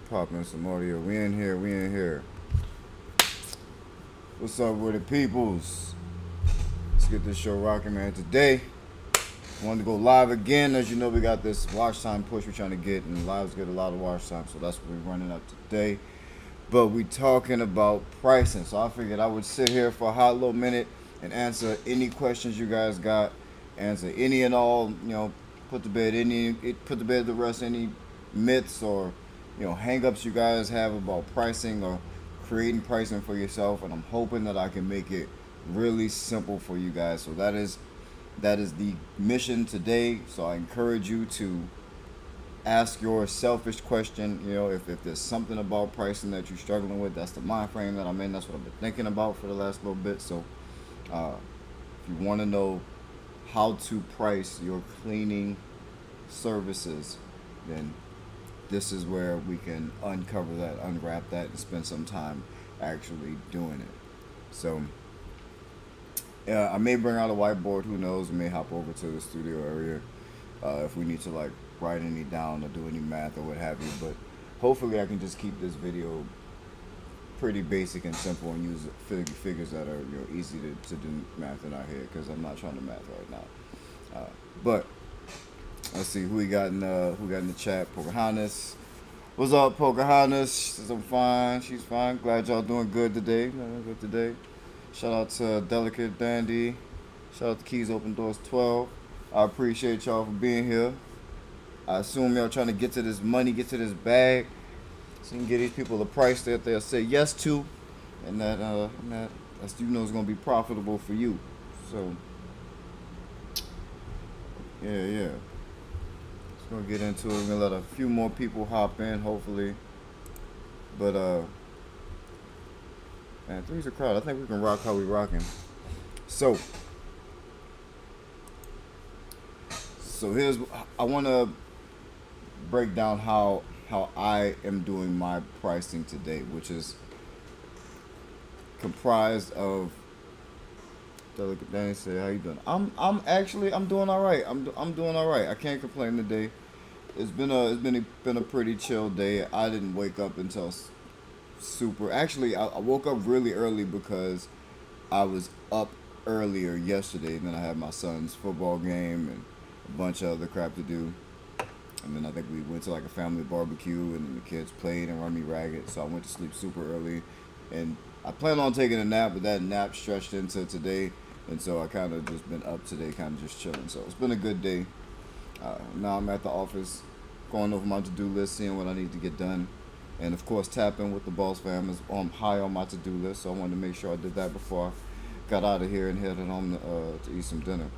Popping some audio. We in here. We in here. What's up with the peoples? Let's get this show rocking, man. Today, wanted to go live again. As you know, we got this watch time push we're trying to get, and lives get a lot of watch time, so that's what we're running up today. But we talking about pricing, so I figured I would sit here for a hot little minute and answer any questions you guys got, answer any and all, put to bed the rest any myths or hang-ups you guys have about pricing or creating pricing for yourself, and I'm hoping that I can make it really simple for you guys. So that is the mission today. So I encourage you to ask your selfish question. If there's something about pricing that you're struggling with, that's the mind frame that I'm in. That's what I've been thinking about for the last little bit. So if you want to know how to price your cleaning services, then this is where we can uncover that, unwrap that, and spend some time actually doing it. So I may bring out a whiteboard. Who knows? We may hop over to the studio area if we need to write any down or do any math or what have you. But hopefully I can just keep this video pretty basic and simple and use figures that are easy to do math in our head, because I'm not trying to math right now. But let's see who we got in the chat. Pocahontas. What's up, Pocahontas? She says I'm fine. She's fine. Glad y'all doing good today. Shout out to Delicate Dandy. Shout out to Keys Open Doors 12. I appreciate y'all for being here. I assume y'all trying to get to this money, get to this bag, so you can get these people the price that they'll say yes to, and that's it's gonna be profitable for you. So yeah. We're gonna get into it. We're gonna let a few more people hop in, hopefully. But man, three's a crowd. I think we can rock how we rocking. So I want to break down how I am doing my pricing today, which is comprised of. Delicate Danny say, how you doing? I'm doing all right. I'm doing all right. I can't complain today. It's been a pretty chill day. I didn't wake up until super. Actually, I woke up really early because I was up earlier yesterday. And then I had my son's football game and a bunch of other crap to do. And then I think we went to a family barbecue, and then the kids played and run me ragged. So I went to sleep super early, and I planned on taking a nap, but that nap stretched into today. And so I kind of just been up today, kind of just chilling. So it's been a good day. Now I'm at the office, going over my to-do list, seeing what I need to get done. And of course, tapping with the boss fam is high on my to-do list. So I wanted to make sure I did that before I got out of here and headed home to eat some dinner.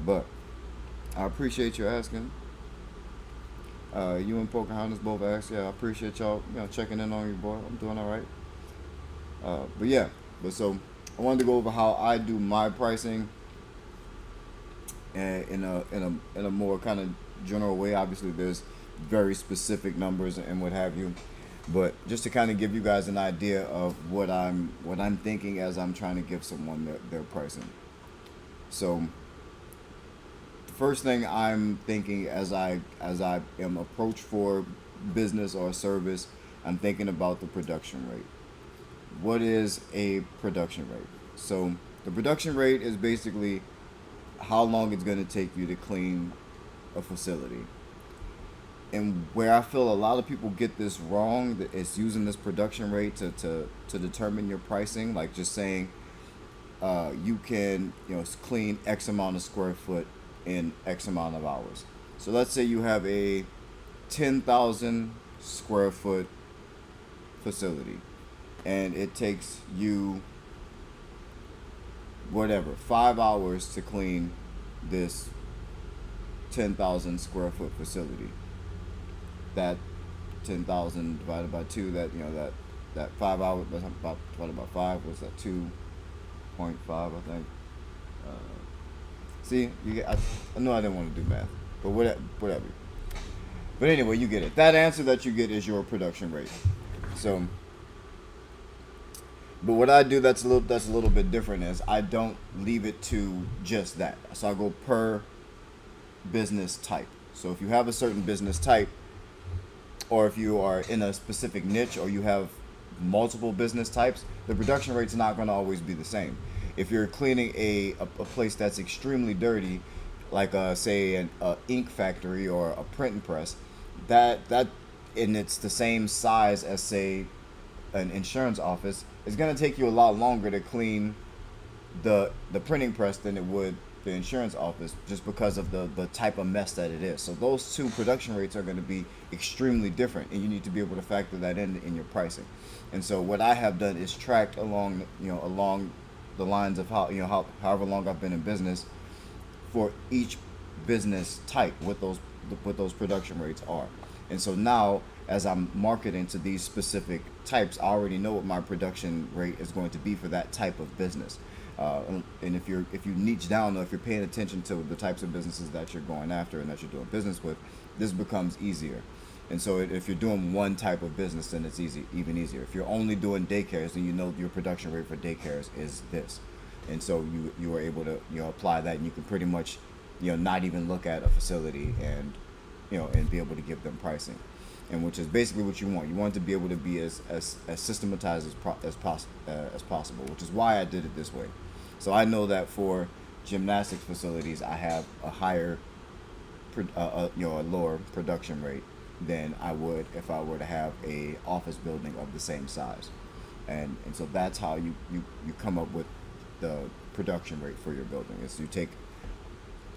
But I appreciate you asking. You and Pocahontas both asked. Yeah, I appreciate y'all checking in on you, boy. I'm doing all right. But so I wanted to go over how I do my pricing in a more kind of general way. Obviously, there's very specific numbers and what have you, but just to kind of give you guys an idea of what I'm thinking as I'm trying to give someone their pricing. So the first thing I'm thinking as I am approached for business or service, I'm thinking about the production rate. What is a production rate? So the production rate is basically how long it's going to take you to clean a facility. And where I feel a lot of people get this wrong, that it's using this production rate to determine your pricing, like just saying you can clean X amount of square foot in X amount of hours. So let's say you have a 10,000 square foot facility, and it takes you 5 hours to clean this 10,000 square foot facility. That 10,000 divided by 2, that 5 hours, that's about divided by 5, what's that, 2.5, I think. See, I know I didn't want to do math, but whatever. But anyway, you get it. That answer that you get is your production rate. So, but what I do that's a little bit different is I don't leave it to just that. So I go per business type. So if you have a certain business type, or if you are in a specific niche or you have multiple business types, the production rate's not going to always be the same. If you're cleaning a place that's extremely dirty, like say an ink factory or a printing press, that and it's the same size as say an insurance office, it's going to take you a lot longer to clean the printing press than it would the insurance office, just because of the type of mess that it is. So those two production rates are going to be extremely different, and you need to be able to factor that in your pricing. And so what I have done is tracked along the lines of however long I've been in business, for each business type, what those production rates are. And so now, as I'm marketing to these specific types, I already know what my production rate is going to be for that type of business. And if you niche down, or if you're paying attention to the types of businesses that you're going after and that you're doing business with, this becomes easier. And so if you're doing one type of business, then it's even easier. If you're only doing daycares, then you know your production rate for daycares is this. And so you are able to apply that, and you can pretty much not even look at a facility and and be able to give them pricing, and which is basically what you want. You want it to be able to be as systematized as possible, which is why I did it this way. So I know that for gymnastics facilities, I have a higher, a lower production rate than I would if I were to have a office building of the same size, and so that's how you come up with the production rate for your building. Is you take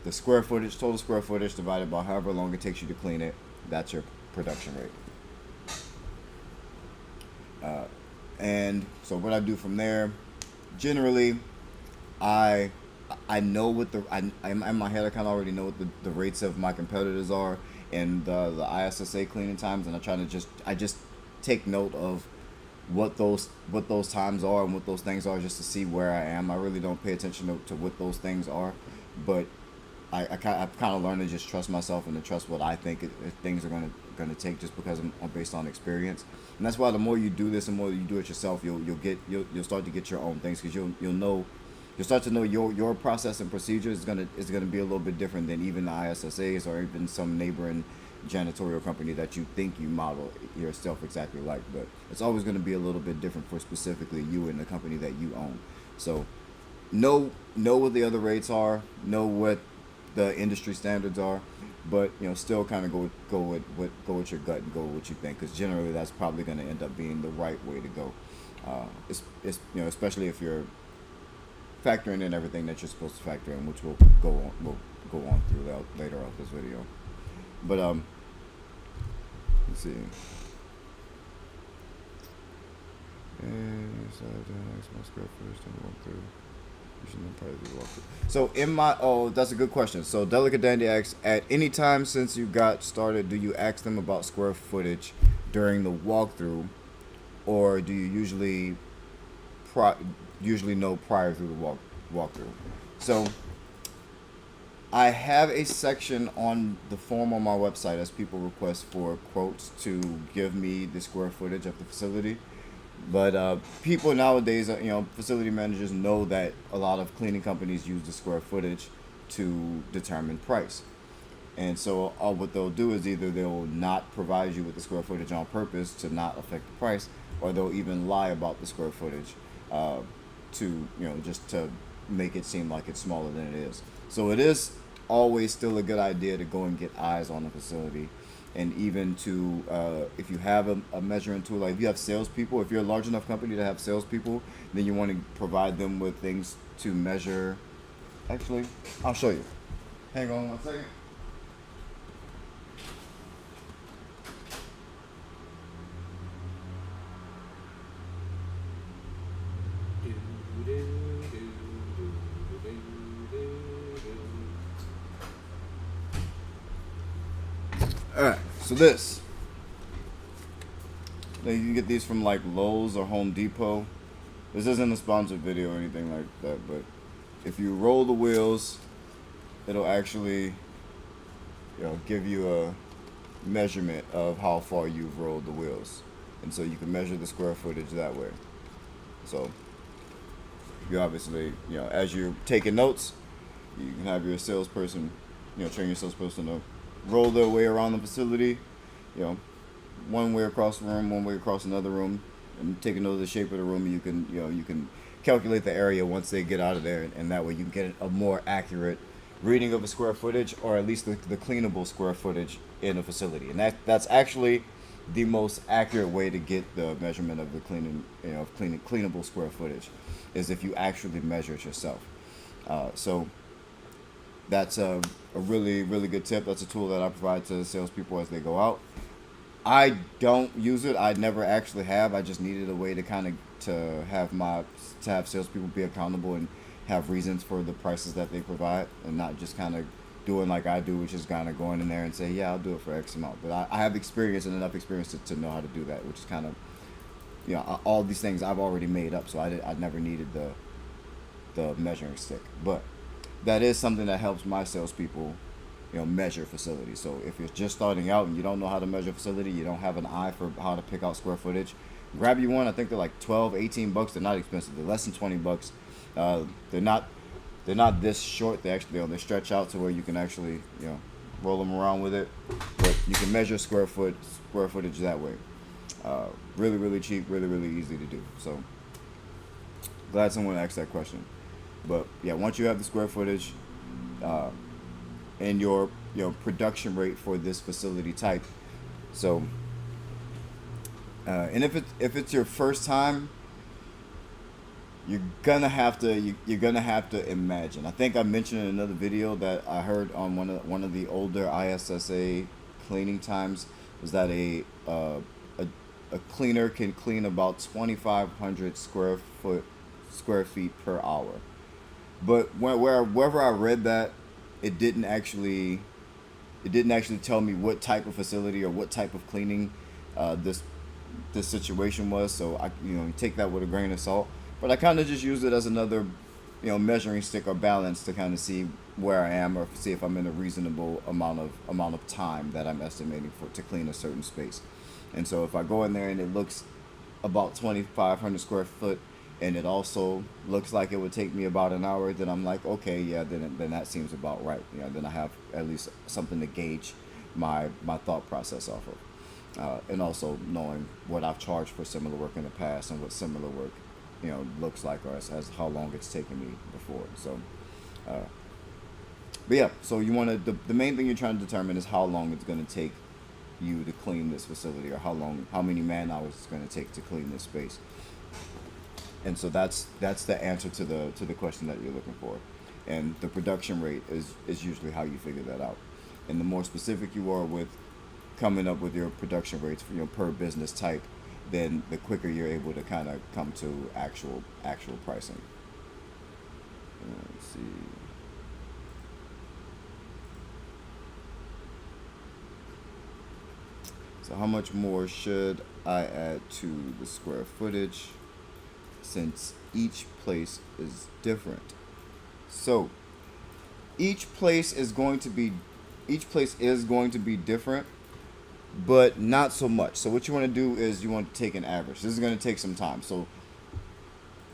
the total square footage divided by however long it takes you to clean it. That's your production rate. And so what I do from there, generally, I know what in my head I kind of already know what the rates of my competitors are and the ISSA cleaning times, and I just take note of what those times are and what those things are, just to see where I am. I really don't pay attention to what those things are, but I've kind of learned to just trust myself and to trust what I think things are going to take, just because I'm based on experience. And that's why the more you do this and the more you do it yourself, you'll start to get your own things, because you'll start to know your process and procedure is gonna be a little bit different than even the ISSA's or even some neighboring janitorial company that you think you model yourself exactly like. But it's always going to be a little bit different for specifically you and the company that you own. So know what the other rates are, know what the industry standards are, but still kind of go with your gut and go with what you think, because generally that's probably going to end up being the right way to go. It's especially if you're factoring in everything that you're supposed to factor in, which we'll go on through that later off this video. But let's see. And so my square footage to walk through. So that's a good question. So Delicate Dandy asks, at any time since you got started, do you ask them about square footage during the walkthrough, or do you usually know prior to the walkthrough? So I have a section on the form on my website as people request for quotes to give me the square footage of the facility. But people nowadays, facility managers know that a lot of cleaning companies use the square footage to determine price. And so what they'll do is either they'll not provide you with the square footage on purpose to not affect the price, or they'll even lie about the square footage to just to make it seem like it's smaller than it is. So it is always still a good idea to go and get eyes on the facility, and even to if you have a measuring tool, like if you have salespeople, if you're a large enough company to have salespeople, then you want to provide them with things to measure. Actually, I'll show you. Hang on 1 second. Alright, so this, you can get these from like Lowe's or Home Depot. This isn't a sponsored video or anything like that, but if you roll the wheels, it'll actually give you a measurement of how far you've rolled the wheels, and so you can measure the square footage that way. So you obviously, as you're taking notes, you can have your salesperson, train your salesperson to roll their way around the facility, one way across the room, one way across another room, and take a note of the shape of the room. You can calculate the area once they get out of there, and that way you can get a more accurate reading of a square footage, or at least the cleanable square footage in a facility. And that's actually the most accurate way to get the measurement of the cleanable square footage, is if you actually measure it yourself. So that's a really, really good tip. That's a tool that I provide to salespeople as they go out. I don't use it. I never actually have. I just needed a way to kind of to have salespeople be accountable and have reasons for the prices that they provide, and not just kind of doing like I do, which is kind of going in there and say, yeah, I'll do it for X amount. But I have experience and enough experience to know how to do that, which is kind of, all these things I've already made up. So I never needed the measuring stick. But that is something that helps my salespeople, measure facilities. So if you're just starting out and you don't know how to measure a facility, you don't have an eye for how to pick out square footage, grab you one. I think they're like 12, 18 bucks. They're not expensive. They're less than 20 bucks. They're not this short. They actually, they stretch out to where you can actually, roll them around with it. But you can measure square footage that way. Really, really cheap, really, really easy to do. So glad someone asked that question. But yeah, once you have the square footage, and your production rate for this facility type. So and if it's your first time, you're gonna have to imagine. I think I mentioned in another video that I heard on one of the older ISSA cleaning times, was that a cleaner can clean about 2,500 square feet per hour. But wherever I read that, it didn't actually tell me what type of facility or what type of cleaning this situation was. So I take that with a grain of salt. But I kind of just use it as another measuring stick or balance to kind of see where I am, or see if I'm in a reasonable amount of time that I'm estimating to clean a certain space. And so if I go in there and it looks about 2,500 square foot, and it also looks like it would take me about an hour, then I'm like, okay, yeah, then that seems about right. Then I have at least something to gauge my thought process off of, and also knowing what I've charged for similar work in the past and what similar work, looks like, or as how long it's taken me before. So, but yeah, so you want to the main thing you're trying to determine is how long it's going to take you to clean this facility, or how many man hours it's going to take to clean this space. And so that's the answer to the question that you're looking for. And the production rate is usually how you figure that out. And the more specific you are with coming up with your production rates for per business type, then the quicker you're able to kind of come to actual pricing. Let's see. So how much more should I add to the square footage, since each place is different? So each place is going to be different, but not so much. So what you want to do is you want to take an average. This is going to take some time. So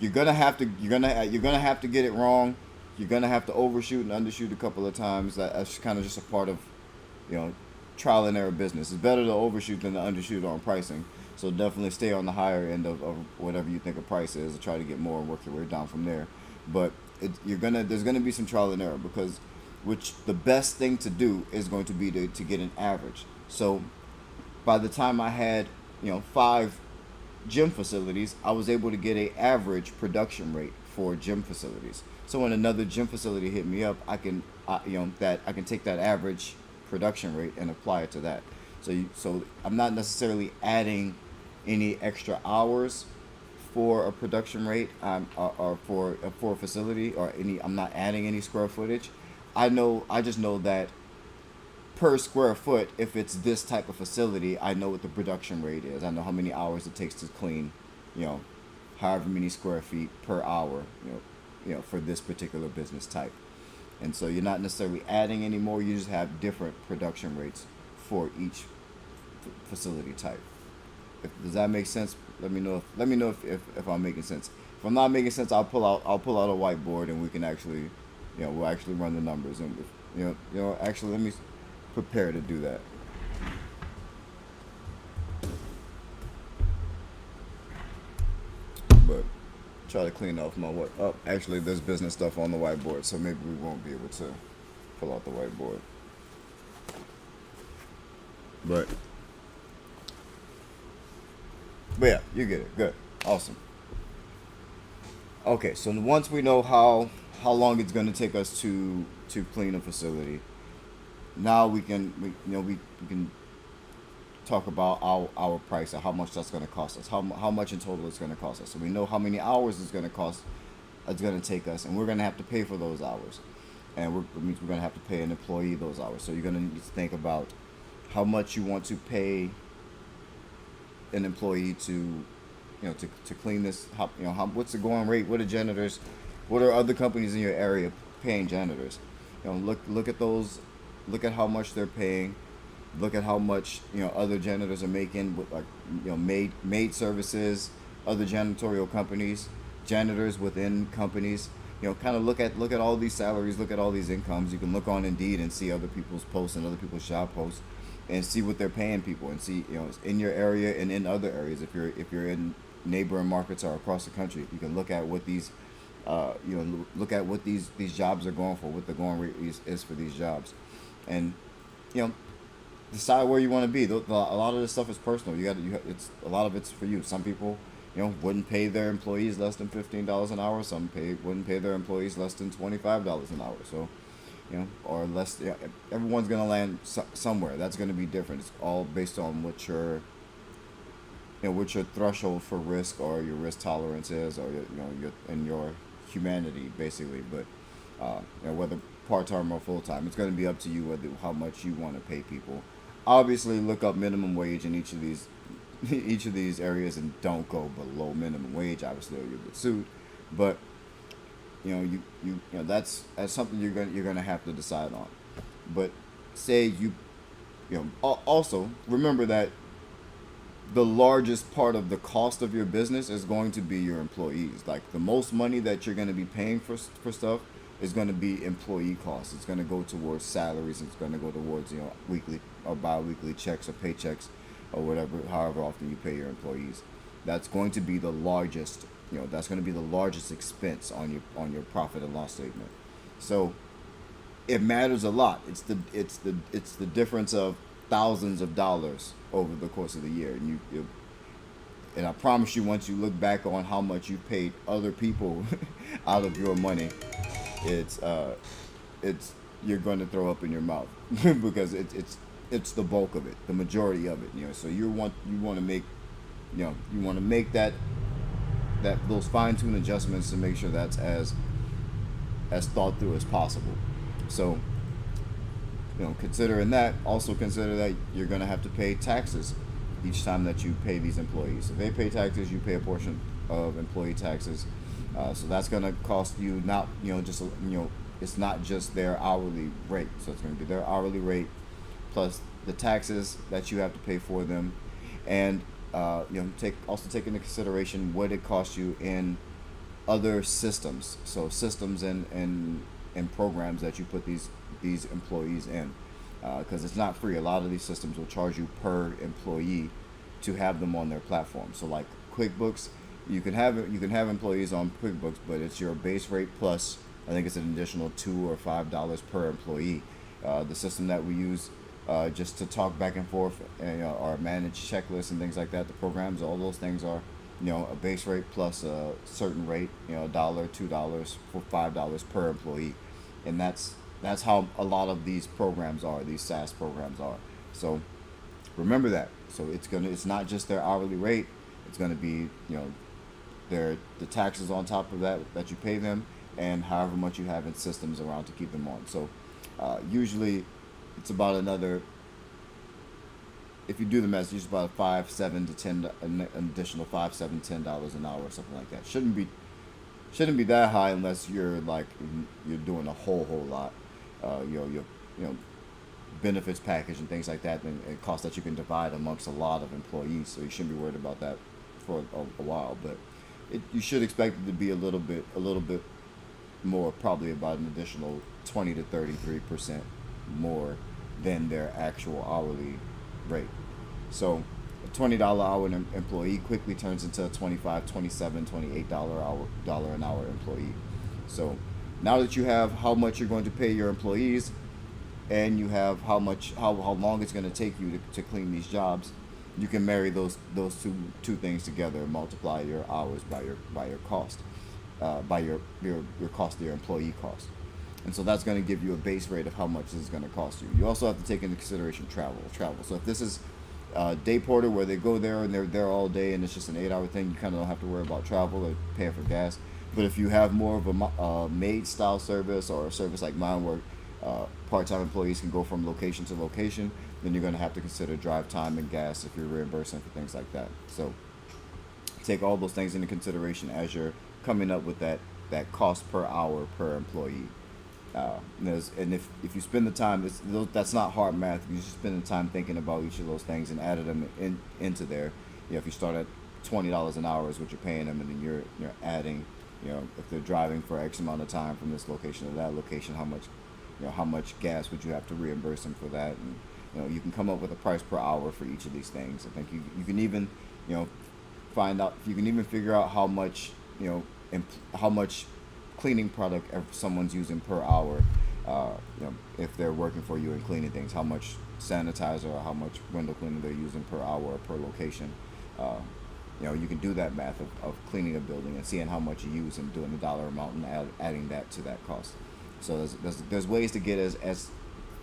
you're gonna have to get it wrong. You're gonna have to overshoot and undershoot a couple of times. That's kind of just a part of trial and error business. It's better to overshoot than to undershoot on pricing. So definitely stay on the higher end of whatever you think a price is, and try to get more and work your way down from there. But there's gonna be some trial and error, because the best thing to do is going to be to get an average. So by the time I had 5 gym facilities, I was able to get an average production rate for gym facilities. So when another gym facility hit me up, I can take that average production rate and apply it to that. So I'm not necessarily adding any extra hours for a production rate, or for a facility, or I'm not adding any square footage. I just know that per square foot, if it's this type of facility, I know what the production rate is. I know how many hours it takes to clean, however many square feet per hour, for this particular business type. And so you're not necessarily adding any more. You just have different production rates for each facility type. Does that make sense? Let me know if I'm making sense. If I'm not making sense, I'll pull out a whiteboard, and we can actually, we'll actually run the numbers, and actually let me prepare to do that. but try to clean off my work. Oh, actually, there's business stuff on the whiteboard, so maybe we won't be able to pull out the whiteboard. But yeah, you get it. Good, awesome. Okay, so once we know how long it's going to take us to clean a facility, now we can talk about our price or how much that's going to cost us, how much in total it's going to cost us. So we know how many hours it's going to cost, it's going to take us, and we're going to have to pay for those hours, and it means we're going to have to pay an employee those hours. So you're going to need to think about how much you want to pay an employee to clean this. What's the going rate? What are other companies in your area paying janitors? Look at those, look at how much they're paying, look at how much other janitors are making with, like, maid services, other janitorial companies, janitors within companies. Kind of look at all these salaries, look at all these incomes. You can look on Indeed and see other people's posts and other people's job posts, and see what they're paying people, and see in your area and in other areas. If you're in neighboring markets or across the country, you can look at what these look at what these jobs are going for, what the going rate is for these jobs, and decide where you want to be. A lot of this stuff is personal. It's a lot of it's for you. Some people wouldn't pay their employees less than $15 an hour. Some wouldn't pay their employees less than $25 an hour. So or less. Everyone's gonna land somewhere. That's gonna be different. It's all based on what your threshold for risk or your risk tolerance is, or your humanity, basically. But whether part-time or full-time, it's going to be up to you how much you want to pay people. Obviously, look up minimum wage in each of these areas, and don't go below minimum wage. Obviously, or you'll get sued. But that's something you're gonna have to decide on. But say also remember that the largest part of the cost of your business is going to be your employees. Like, the most money that you're going to be paying for stuff is going to be employee costs. It's going to go towards salaries. It's going to go towards weekly or bi-weekly checks or paychecks or whatever, however often you pay your employees. That's going to be the largest. That's going to be the largest expense on your profit and loss statement. So it matters a lot. It's the difference of thousands of dollars over the course of the year, and I promise you, once you look back on how much you paid other people out of your money, it's you're going to throw up in your mouth because it's the bulk of it, the majority of it. So you want to make that those fine-tuned adjustments to make sure that's as thought through as possible. So considering that, also consider that you're going to have to pay taxes each time that you pay these employees. If they pay taxes, you pay a portion of employee taxes. So that's going to cost you it's not just their hourly rate. So it's going to be their hourly rate plus the taxes that you have to pay for them, and take into consideration what it costs you in other systems. So systems and programs that you put these employees in, because it's not free. A lot of these systems will charge you per employee to have them on their platform. So like QuickBooks, you can have employees on QuickBooks, but it's your base rate plus I think it's an additional $2 or $5 per employee. The system that we use just to talk back and forth and or manage checklists and things like that, the programs, all those things are a base rate plus a certain rate, $1, $2, for $5 per employee, and that's how a lot of these programs are. These SaaS programs are. So remember that. So it's not just their hourly rate. It's gonna be the taxes on top of that you pay them, and however much you have in systems around to keep them on. So usually it's about another. If you do the math, it's usually about $5, $7 to $10, an additional $5, $7, $10 an hour or something like that. Shouldn't be that high unless you're doing a whole lot. Benefits package and things like that, and costs that you can divide amongst a lot of employees. So you shouldn't be worried about that for a while. But you should expect it to be a little bit more, probably about an additional 20 to 33% more than their actual hourly rate. So a $20 hour employee quickly turns into a 25, 27, $28 an hour employee. So now that you have how much you're going to pay your employees, and you have how long it's going to take you to clean these jobs, you can marry those two things together and multiply your hours by your cost, by your cost, your employee cost. And so that's going to give you a base rate of how much this is going to cost you. You also have to take into consideration travel. So if this is day porter where they go there and they're there all day and it's just an 8 hour thing, you kind of don't have to worry about travel or paying for gas. But if you have more of a maid style service, or a service like mine where part-time employees can go from location to location, then you're going to have to consider drive time and gas if you're reimbursing for things like that. So take all those things into consideration as you're coming up with that cost per hour per employee. And if you spend the time, that's not hard math. You just spend the time thinking about each of those things and added them into there. If you start at $20 an hour is what you're paying them, and then you're adding, if they're driving for X amount of time from this location to that location, how much gas would you have to reimburse them for that? And you can come up with a price per hour for each of these things. I think you can even figure out how much how much cleaning product someone's using per hour. If they're working for you and cleaning things, how much sanitizer or how much window cleaner they're using per hour or per location. You can do that math of cleaning a building and seeing how much you use and doing the dollar amount and adding that to that cost. So there's ways to get as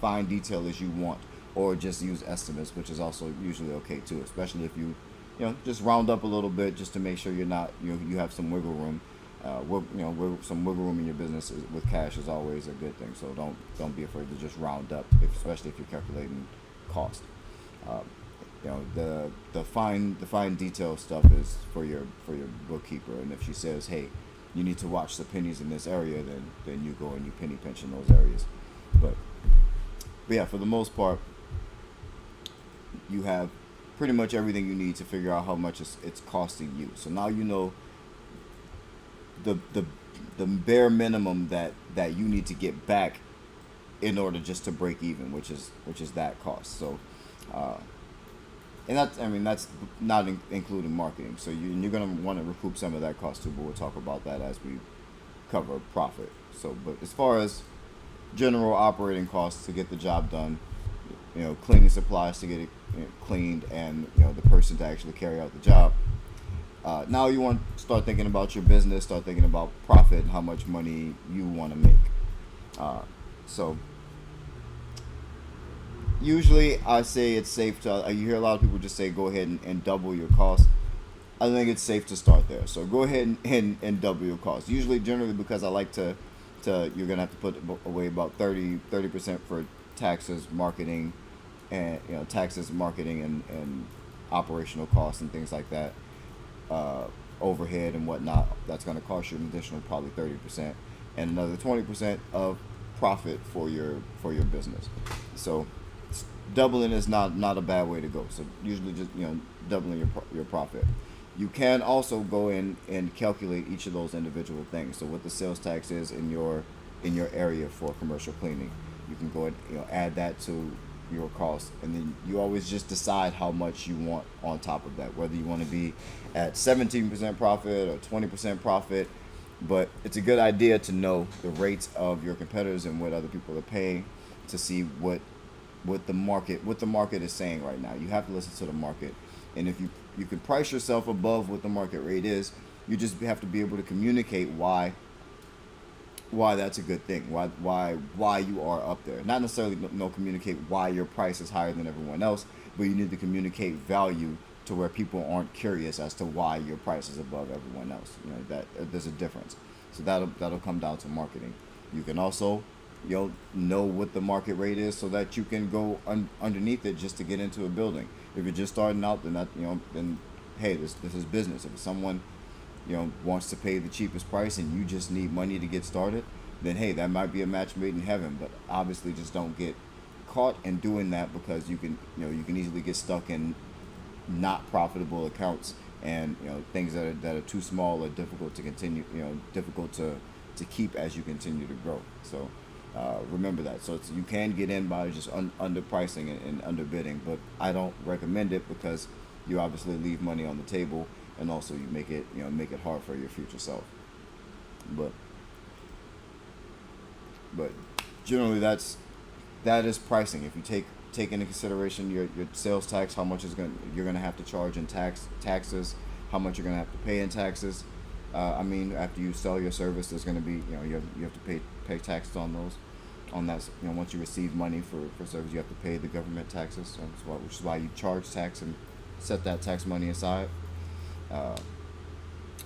fine detail as you want, or just use estimates, which is also usually okay too, especially if you just round up a little bit just to make sure you have some wiggle room. Some wiggle room in your business with cash is always a good thing. So don't be afraid to just round up, especially if you're calculating cost. The fine detail stuff is for your bookkeeper, and if she says, hey, you need to watch the pennies in this area, then you go and you penny pinch in those areas. But yeah, for the most part, you have pretty much everything you need to figure out how much it's costing you. So now you know the bare minimum that you need to get back in order just to break even, which is that cost. So and that's not including marketing. So you're going to want to recoup some of that cost too, but we'll talk about that as we cover profit. So, but as far as general operating costs to get the job done, cleaning supplies to get it cleaned, and the person to actually carry out the job. Now you want to start thinking about your business, start thinking about profit and how much money you want to make. So usually I say it's safe to, you hear a lot of people just say go ahead and double your cost. I think it's safe to start there. So go ahead and double your cost. Generally because I like to you're going to have to put away about 30% for taxes, marketing, and and operational costs and things like that. Overhead and whatnot, that's going to cost you an additional probably 30%, and another 20% of profit for your business. So doubling is not a bad way to go. So usually just doubling your profit. You can also go in and calculate each of those individual things. So what the sales tax is in your area for commercial cleaning, you can go and add that to your cost, and then you always just decide how much you want on top of that, whether you want to be at 17% profit or 20% profit. But it's a good idea to know the rates of your competitors and what other people are paying to see what the market is saying right now. You have to listen to the market, and if you can price yourself above what the market rate is, you just have to be able to communicate why that's a good thing, why you are up there. Not necessarily communicate why your price is higher than everyone else, but you need to communicate value to where people aren't curious as to why your price is above everyone else. That there's a difference. So that'll come down to marketing. You can also know what the market rate is so that you can go underneath it just to get into a building. If you're just starting out, then hey, this is business. If someone wants to pay the cheapest price and you just need money to get started, then hey, that might be a match made in heaven. But obviously just don't get caught in doing that, because you can easily get stuck in not profitable accounts and things that are too small or difficult to continue, difficult to keep as you continue to grow. So remember that. So you can get in by just underpricing and underbidding, but I don't recommend it, because you obviously leave money on the table, and also you make it hard for your future self. But but generally that is pricing. If you take into consideration your sales tax, how much you're gonna have to charge in taxes, how much you're gonna have to pay in taxes. I mean, after you sell your service, there's gonna be you have to pay taxes on those. On that, once you receive money for service, you have to pay the government taxes. So which is why you charge tax and set that tax money aside. Uh,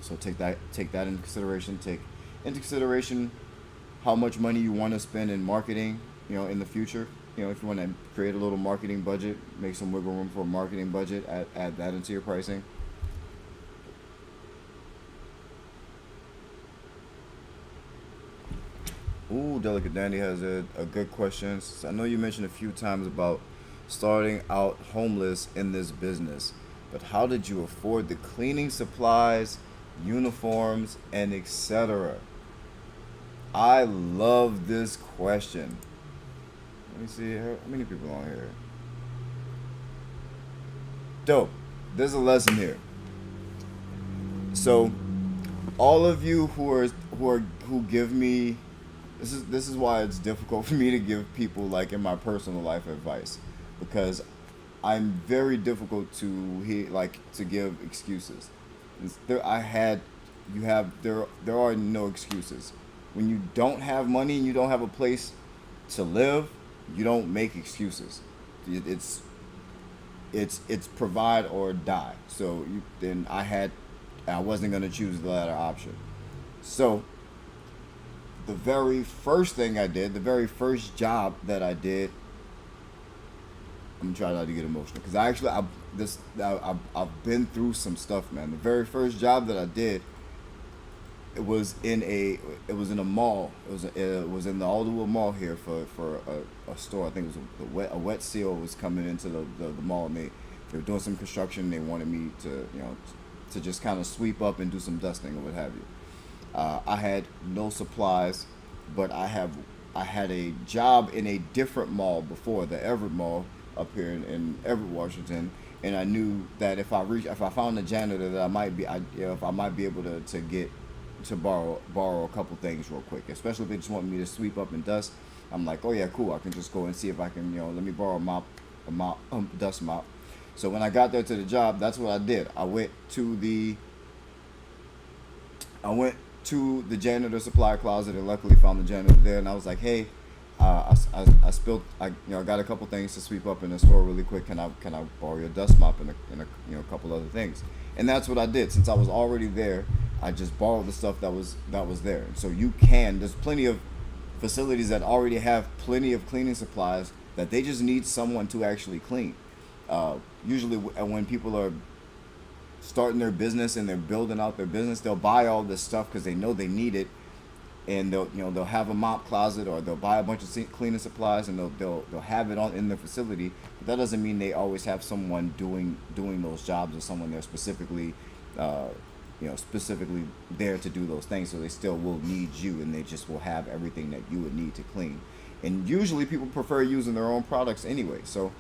so take that into consideration. Take into consideration how much money you want to spend in marketing, in the future. If you want to create a little marketing budget, make some wiggle room for a marketing budget, add that into your pricing. Ooh, Delicate Dandy has a good question. So I know you mentioned a few times about starting out homeless in this business, but how did you afford the cleaning supplies, uniforms, and etc.? I love this question. Let me see how many people on here. Dope. There's a lesson here. So, all of you who give me this is why it's difficult for me to give people like in my personal life advice, because I'm very difficult to give excuses. There I had you have there are no excuses. When you don't have money and you don't have a place to live, you don't make excuses. It's it's provide or die. So then I wasn't gonna choose the latter option. So the very first thing I did, the very first job that I did, I'm trying not to get emotional because I've been through some stuff, man. The very first job that I did, it was in a mall. It was in the Alderwood Mall here for a store. I think it was a wet seal was coming into the mall, and they were doing some construction. They wanted me to just kind of sweep up and do some dusting or what have you. I had no supplies, but I had a job in a different mall before, the Everett Mall up here in Everett, Washington, and I knew that if I found a janitor, that I might be able to borrow a couple things real quick, especially if they just want me to sweep up and dust. I'm like, oh yeah, cool. I can just go and see if I can, let me borrow a dust mop. So when I got there to the job, that's what I did. I went to the janitor supply closet and luckily found the janitor there, and I was like, hey, I spilled, I got a couple things to sweep up in the store really quick. Can I borrow your dust mop and a couple other things? And that's what I did. Since I was already there, I just borrowed the stuff that was there. So there's plenty of facilities that already have plenty of cleaning supplies that they just need someone to actually clean. Usually when people are starting their business and they're building out their business, they'll buy all this stuff because they know they need it, and they'll have a mop closet, or they'll buy a bunch of cleaning supplies, and they'll have it in their facility. But that doesn't mean they always have someone doing those jobs, or someone there specifically specifically there to do those things. So they still will need you, and they just will have everything that you would need to clean. And usually people prefer using their own products anyway, so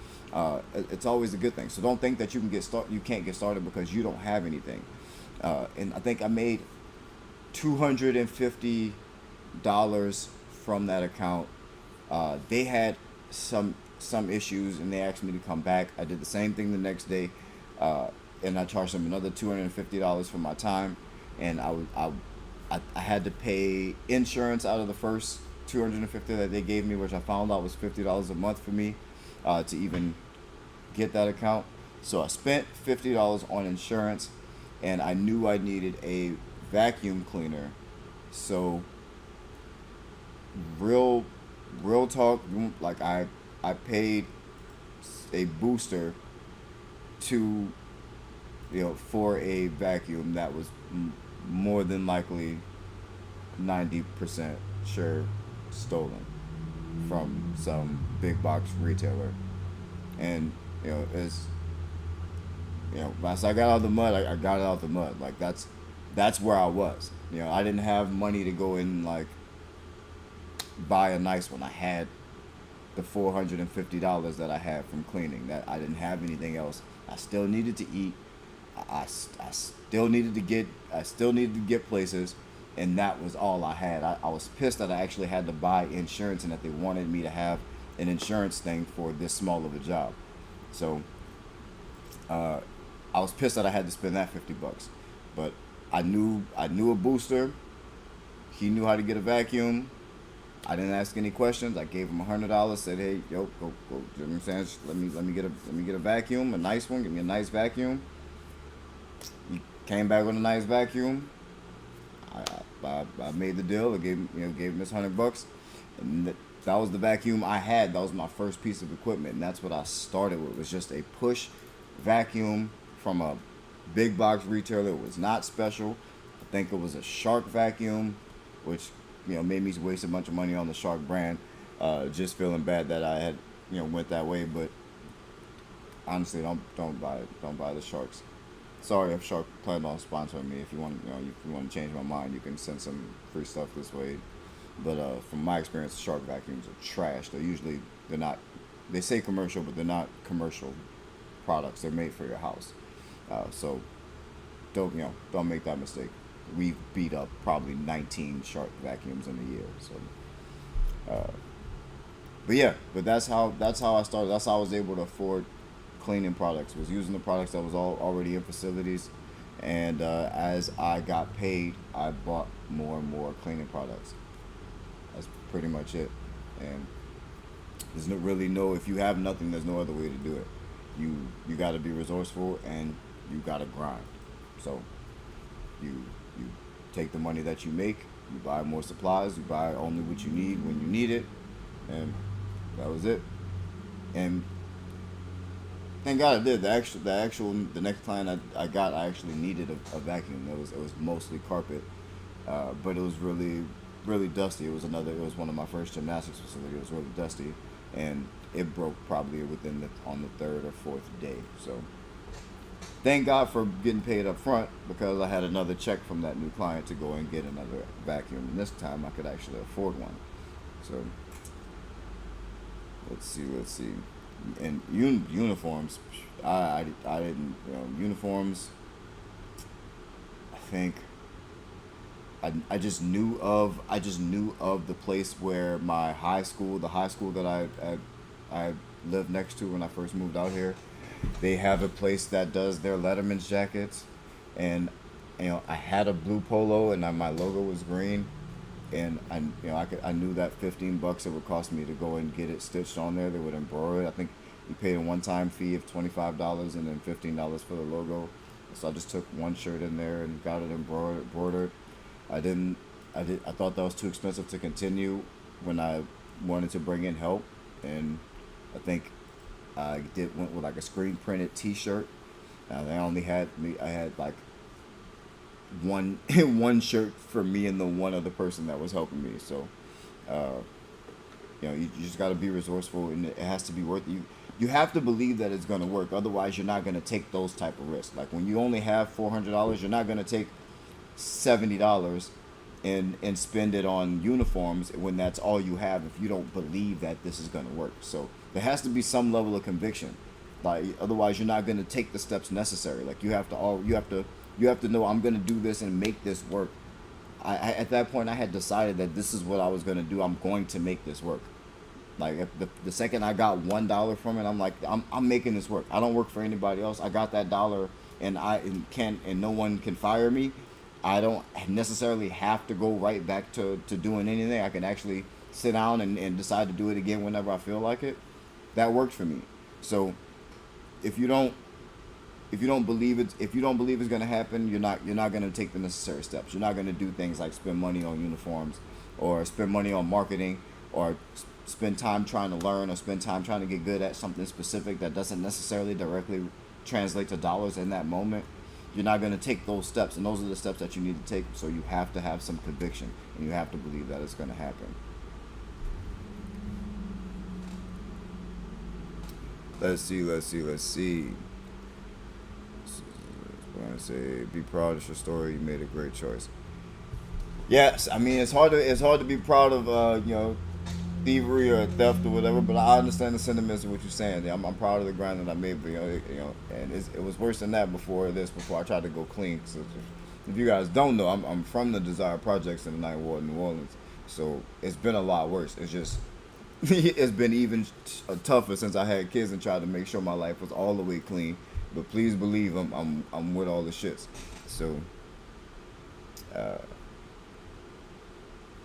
it's always a good thing. So don't think that you can't get started because you don't have anything. And I think I made $250 from that account. They had some issues, and they asked me to come back. I did the same thing the next day, and I charged them another $250 for my time. And I had to pay insurance out of the first $250 that they gave me, which I found out was $50 a month for me to even get that account. So I spent $50 on insurance, and I knew I needed a vacuum cleaner. So real talk, like I paid a booster to for a vacuum that was more than likely 90% sure stolen from some big box retailer. And once I got out of the mud, I got out of the mud. Like that's where I was. I didn't have money to go and like buy a nice one. I the $450 that I had from cleaning. That I didn't have anything else. I still needed to eat. I still needed to get places, and that was all I had. I was pissed that I actually had to buy insurance and that they wanted me to have an insurance thing for this small of a job. So uh, I was pissed that I had to spend that $50. But I knew a booster. He knew how to get a vacuum. I didn't ask any questions. I gave him $100. Said, "Hey, yo, go. You know what I'm saying? Just let me get a vacuum, a nice one. Give me a nice vacuum." He came back with a nice vacuum. I made the deal. I gave him this $100, and that was the vacuum I had. That was my first piece of equipment, and that's what I started with. It was just a push vacuum from a big box retailer. It was not special. I think it was a Shark vacuum, which made me waste a bunch of money on the Shark brand. Just feeling bad that I had went that way, but honestly, don't buy it. Don't buy the Sharks. Sorry if Shark planned on sponsoring me. If you want, if you want to change my mind, you can send some free stuff this way. But from my experience, Shark vacuums are trash. They're not. They say commercial, but they're not commercial products. They're made for your house. So don't make that mistake. We've beat up probably 19 Shark vacuums in a year. So, but that's how I started. That's how I was able to afford cleaning products. Was using the products that was already in facilities, and as I got paid, I bought more and more cleaning products. That's pretty much it. And there's if you have nothing, there's no other way to do it. You got to be resourceful and you got to grind. So you take the money that you make, you buy more supplies, you buy only what you need when you need it, and that was it. And thank God I did. The next client I got, I actually needed a vacuum. It was mostly carpet, but it was really dusty. It was one of my first gymnastics facility. It was really dusty, and it broke probably on the third or fourth day. So thank God for getting paid up front, because I had another check from that new client to go and get another vacuum. And this time I could actually afford one. So let's see. And uniforms, I didn't, uniforms. I think I just knew of the place where the high school that I lived next to when I first moved out here. They have a place that does their Letterman's jackets, and I had a blue polo and my logo was green, and I knew that $15 it would cost me to go and get it stitched on there. They would embroider it. I think you paid a one-time fee of $25 and then $15 for the logo. So I just took one shirt in there and got it embroidered. I thought that was too expensive to continue when I wanted to bring in help, and I think I went with like a screen printed T-shirt. I had like one shirt for me and the one other person that was helping me. So, you just got to be resourceful, and it has to be worth it. You have to believe that it's going to work. Otherwise, you're not going to take those type of risks. Like when you only have $400, you're not going to take $70 and spend it on uniforms when that's all you have, if you don't believe that this is going to work. So there has to be some level of conviction. Like otherwise, you're not going to take the steps necessary. Like you have to know, I'm going to do this and make this work. At that point, I had decided that this is what I was going to do. I'm going to make this work. Like if the second I got $1 from it, I'm like, I'm making this work. I don't work for anybody else. I got that dollar, and no one can fire me. I don't necessarily have to go right back to doing anything. I can actually sit down and decide to do it again whenever I feel like it. That worked for me. So if you don't believe it's gonna happen, you're not gonna take the necessary steps. You're not gonna do things like spend money on uniforms, or spend money on marketing, or spend time trying to learn, or spend time trying to get good at something specific that doesn't necessarily directly translate to dollars in that moment. You're not going to take those steps, and those are the steps that you need to take. So you have to have some conviction, and you have to believe that it's going to happen. Let's see. What I say, be proud of your story. You made a great choice. Yes, I mean it's hard to be proud of thievery or theft or whatever, but I understand the sentiments of what you're saying. Yeah, I'm proud of the grind that I made, but and it was worse than that before this. Before I tried to go clean. So if you guys don't know, I'm from the Desire Projects in the Ninth Ward, New Orleans. So it's been a lot worse. It's just it's been even tougher since I had kids and tried to make sure my life was all the way clean. But please believe I'm with all the shits. So.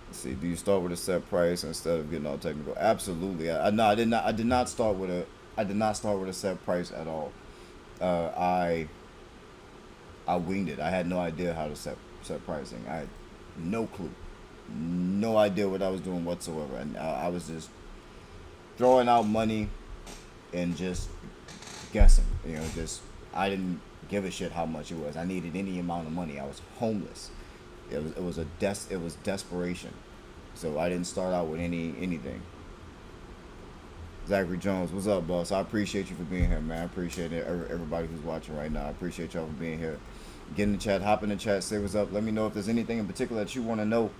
Let's see. Do you start with a set price instead of getting all technical? Absolutely. No, I did not. I did not start with a set price at all. I winged it. I had no idea how to set pricing. I had no clue, no idea what I was doing whatsoever, and I was just throwing out money and just guessing. Just I didn't give a shit how much it was. I needed any amount of money. I was homeless. It was desperation. So I didn't start out with anything. Zachary Jones, what's up, boss? I appreciate you for being here, man. I appreciate it. Everybody who's watching right now, I appreciate y'all for being here. Get in the chat, hop in the chat, say what's up. Let me know if there's anything in particular that you want to know.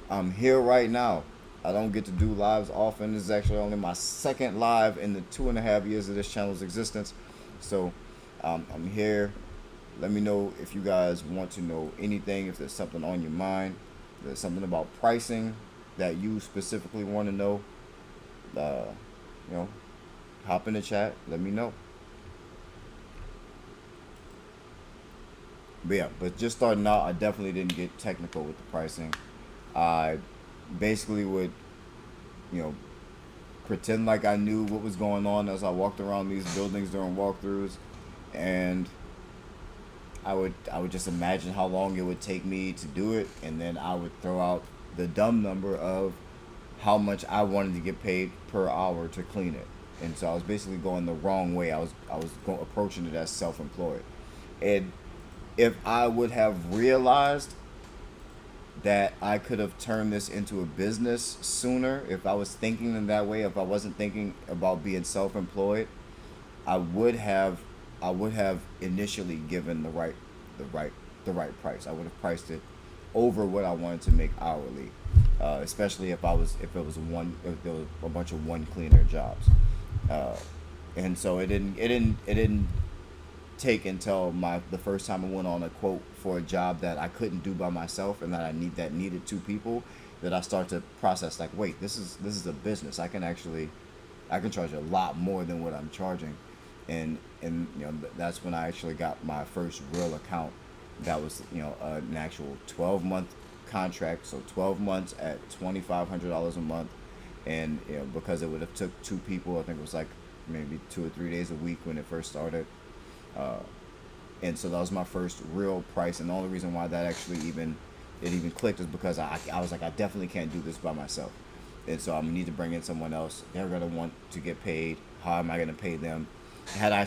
I'm here right now. I don't get to do lives often. This is actually only my second live in the 2.5 years of this channel's existence. So I'm here. Let me know if you guys want to know anything, if there's something on your mind, if there's something about pricing that you specifically want to know. Hop in the chat, let me know. But just starting out, I definitely didn't get technical with the pricing. I basically would, pretend like I knew what was going on as I walked around these buildings during walkthroughs, and I would just imagine how long it would take me to do it, and then I would throw out the dumb number of how much I wanted to get paid per hour to clean it. And so I was basically going the wrong way. I was approaching it as self-employed. And if I would have realized that I could have turned this into a business sooner, if I was thinking in that way, if I wasn't thinking about being self-employed, I would have initially given the right price. I would have priced it over what I wanted to make hourly, especially if there was a bunch of one cleaner jobs, and so it didn't take until the first time I went on a quote for a job that I couldn't do by myself and that needed two people, that I start to process like, wait, this is a business. I can charge a lot more than what I'm charging. And that's when I actually got my first real account. That was an actual 12-month contract, so 12 months at $2,500 a month, and because it would have took two people, I think it was like maybe 2 or 3 days a week when it first started, and so that was my first real price. And the only reason why that actually even clicked is because I was like, I definitely can't do this by myself, and so I'm gonna need to bring in someone else. They're gonna want to get paid. How am I gonna pay them? Had I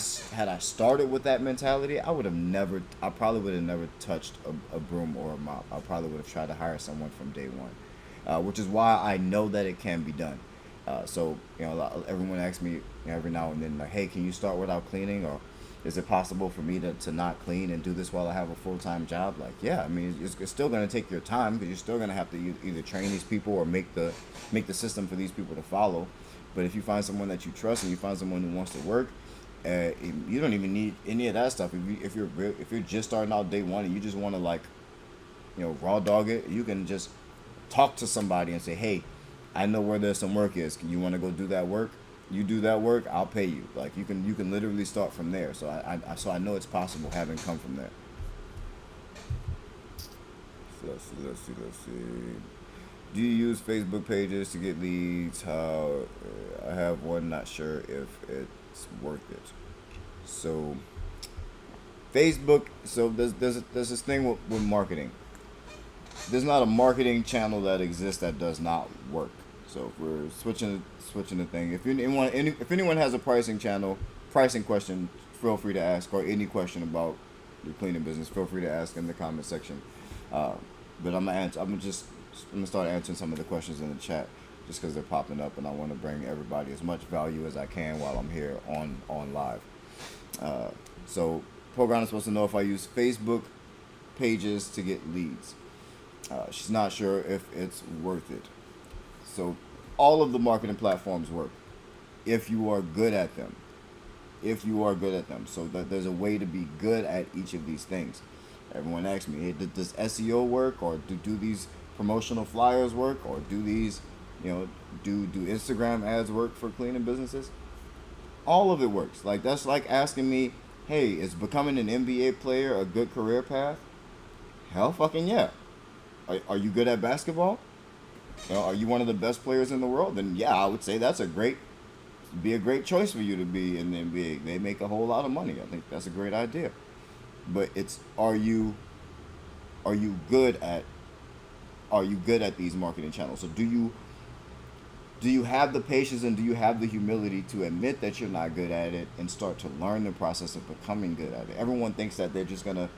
started with that mentality, I probably would have never touched a broom or a mop. I probably would have tried to hire someone from day one, which is why I know that it can be done. So everyone asks me every now and then, like, hey, can you start without cleaning, or is it possible for me to not clean and do this while I have a full-time job? Like, yeah, I mean, it's still going to take your time, because you're still going to have to either train these people or make the system for these people to follow. But if you find someone that you trust and you find someone who wants to work, you don't even need any of that stuff. If you're just starting out day one and you just want to raw dog it, you can just talk to somebody and say, hey, I know where there's some work is. Can you want to go do that work? You do that work, I'll pay you. Like, you can literally start from there. So I know it's possible, having come from there. So let's see. Do you use Facebook pages to get leads? How? I have one. Not sure if it's worth it. So Facebook. So there's this thing with marketing. There's not a marketing channel that exists that does not work. So if we're switching the thing. If anyone has a pricing question, feel free to ask, or any question about your cleaning business, feel free to ask in the comment section. But I'm gonna start answering some of the questions in the chat, just because they're popping up, and I want to bring everybody as much value as I can while I'm here on live. So Program is supposed to know if I use Facebook pages to get leads. She's not sure if it's worth it. So all of the marketing platforms work if you are good at them. If you are good at them, so that there's a way to be good at each of these things. Everyone asks me, hey, does SEO work, or do these promotional flyers work, or do these, do Instagram ads work for cleaning businesses? All of it works. Like, that's like asking me, hey, is becoming an NBA player a good career path? Hell fucking yeah. Are you good at basketball? Are you one of the best players in the world? Then yeah, I would say that's be a great choice for you to be in the NBA. They make a whole lot of money. I think that's a great idea. But it's, are you good at these marketing channels? So do you have the patience, and do you have the humility to admit that you're not good at it and start to learn the process of becoming good at it? Everyone thinks that they're just gonna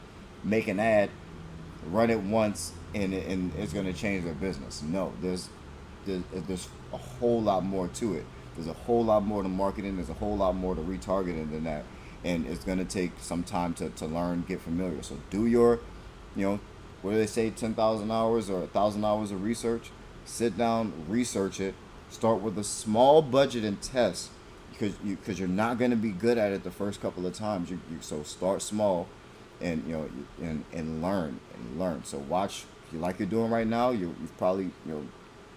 make an ad, run it once, and it's gonna change their business. No, there's a whole lot more to it. There's a whole lot more to marketing. There's a whole lot more to retargeting than that, and it's gonna take some time to learn, get familiar. So do your, what do they say, 10,000 hours or 1,000 hours of research? Sit down, research it. Start with a small budget and test, because you're not going to be good at it the first couple of times. So start small, and and learn. So watch, if you like you're doing right now. You've probably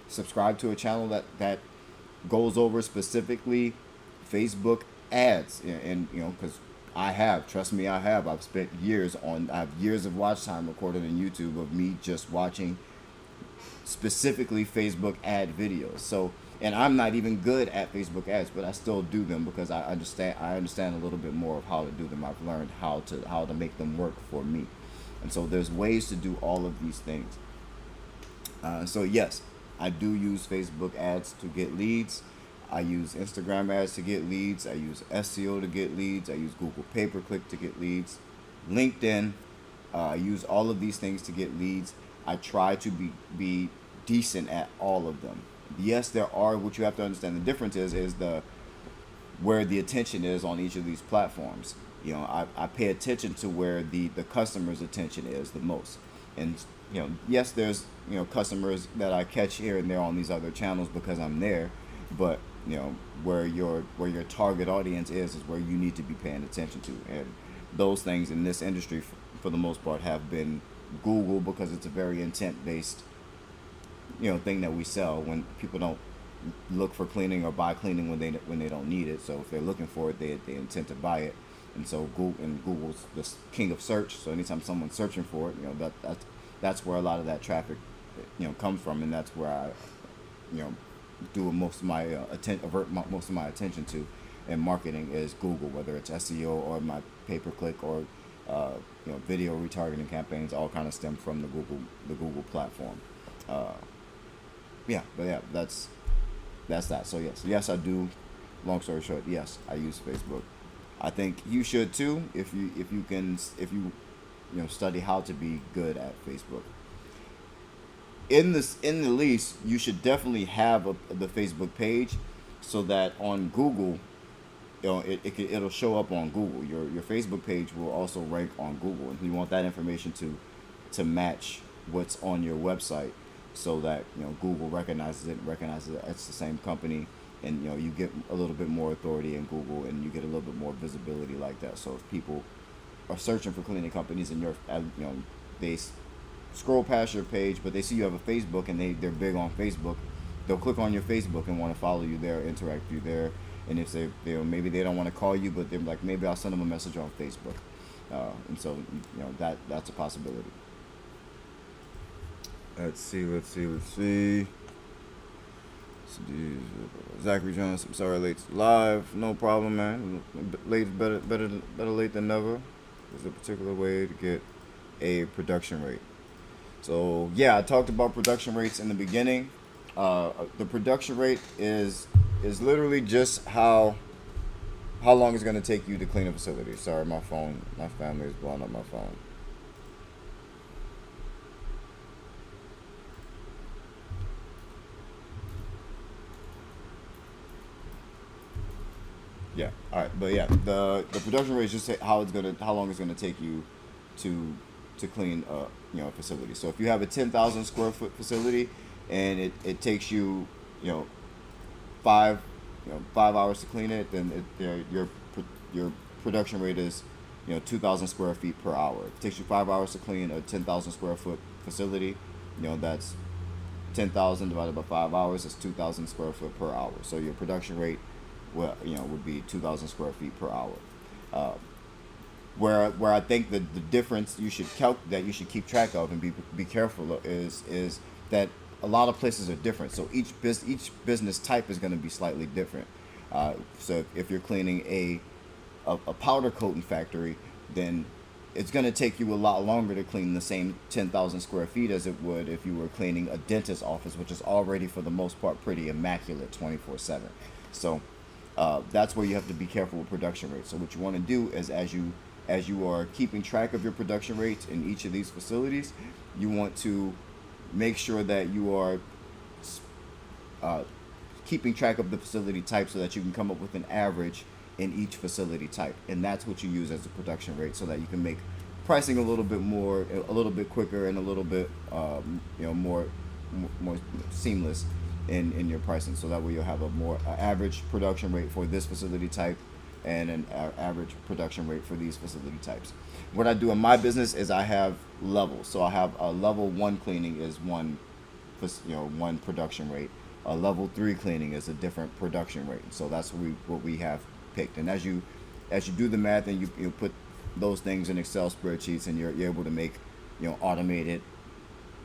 subscribe to a channel that goes over specifically Facebook ads, and because trust me, I've spent years on. I have years of watch time recorded on YouTube of me just watching specifically Facebook ad videos. So, and I'm not even good at Facebook ads, but I still do them because I understand a little bit more of how to do them. I've learned how to make them work for me. And so there's ways to do all of these things. So yes, I do use Facebook ads to get leads. I use Instagram ads to get leads. I use SEO to get leads. I use Google pay-per-click to get leads. LinkedIn, I use all of these things to get leads. I try to be decent at all of them. Yes, there are, what you have to understand the difference is where the attention is on each of these platforms. I pay attention to where the customer's attention is the most. And yes, there's customers that I catch here and there on these other channels because I'm there, but where your target audience is where you need to be paying attention to. And those things in this industry for the most part have been Google, because it's a very intent based thing that we sell. When people don't look for cleaning or buy cleaning when they don't need it, so if they're looking for it, they intend to buy it. And so Google's the king of search. So anytime someone's searching for it, that's where a lot of that traffic comes from, and that's where I do most of my avert most of my attention to. And marketing is Google, whether it's SEO or my pay-per-click or video retargeting campaigns, all kind of stem from the Google platform. That's that. So yes, I do. Long story short, yes, I use Facebook. I think you should too, if you study how to be good at Facebook. In the least, you should definitely have the Facebook page, so that on Google, it'll show up on Google. Your Facebook page will also rank on Google, and you want that information to match what's on your website, so that Google recognizes that it's the same company, and you get a little bit more authority in Google, and you get a little bit more visibility like that. So if people are searching for cleaning companies, and they scroll past your page, but they see you have a Facebook, and they're big on Facebook, they'll click on your Facebook and want to follow you there, interact with you there. And if they maybe they don't want to call you, but they're like, maybe I'll send them a message on Facebook, and so that's a possibility. Let's see. Zachary Jones, I'm sorry late live. No problem, man. Late better late than never. There's a particular way to get a production rate. So yeah, I talked about production rates in the beginning. The production rate is literally just how long it's going to take you to clean a facility. Sorry, my family is blowing up my phone. Yeah, all right, but yeah, the production rate is just how long it's gonna take you to clean a facility. So if you have a 10,000 square foot facility, and it takes you 5 hours to clean it, then your production rate is 2,000 square feet per hour. If it takes you 5 hours to clean a 10,000 square foot facility, that's 10,000 divided by 5 hours. Is 2,000 square foot per hour. So your production rate, would be 2,000 square feet per hour. Uh, where I think the difference that you should keep track of and be careful of is that a lot of places are different. So each business type is going to be slightly different. So if you're cleaning a powder coating factory, then it's going to take you a lot longer to clean the same 10,000 square feet as it would if you were cleaning a dentist's office, which is already for the most part pretty immaculate 24/7. So that's where you have to be careful with production rates. So what you want to do is as you are keeping track of your production rates in each of these facilities, you want to make sure that you are keeping track of the facility type so that you can come up with an average in each facility type, and that's what you use as a production rate, so that you can make pricing a little bit quicker and a little bit more seamless in your pricing. So that way you'll have a more average production rate for this facility type and an average production rate for these facility types. What I do in my business is I have levels. So I have a level 1 cleaning is one production rate. A level 3 cleaning is a different production rate. So that's what we have picked. And as you do the math and you put those things in Excel spreadsheets, and you're able to make automated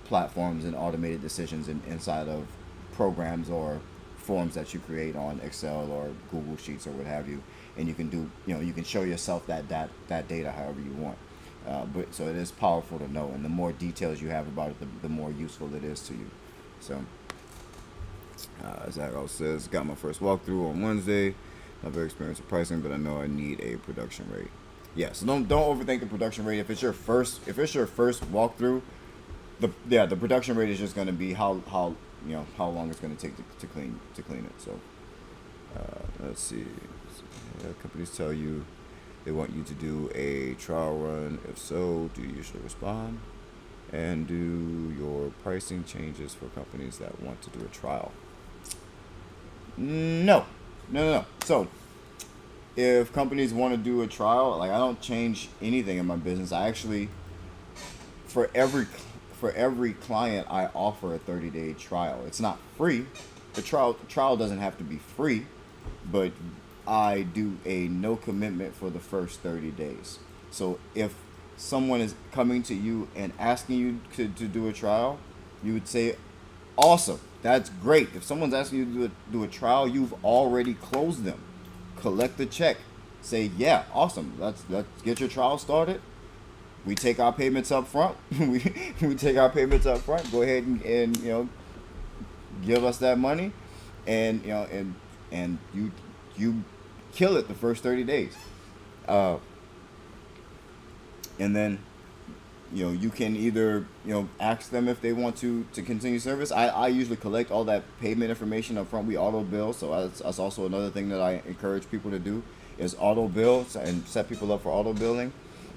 platforms and automated decisions inside of programs or forms that you create on Excel or Google Sheets or what have you, and you can do you can show yourself that data however you want. But so it is powerful to know, and the more details you have about it, the more useful it is to you. So as Zach says, got my first walkthrough on Wednesday. Not very experienced with pricing, but I know I need a production rate. Yeah, so don't overthink the production rate. If it's your first walkthrough, the production rate is just going to be how long it's going to take to clean it. So let's see. Companies tell you they want you to do a trial run. If so, do you usually respond? And do your pricing changes for companies that want to do a trial? No. So if companies want to do a trial, I don't change anything in my business. I actually, for every client, I offer a 30-day trial. It's not free. The trial doesn't have to be free, but I do a no commitment for the first 30 days. So if someone is coming to you and asking you to do a trial, you would say, awesome, that's great. If someone's asking you to do a trial, you've already closed them. Collect the check. Say, yeah, awesome, let's get your trial started. We take our payments up front. we take our payments up front. Go ahead and give us that money, and you kill it the first 30 days. And then you can either ask them if they want to continue service. I usually collect all that payment information up front. We auto bill, so that's also another thing that I encourage people to do is auto bill and set people up for auto billing.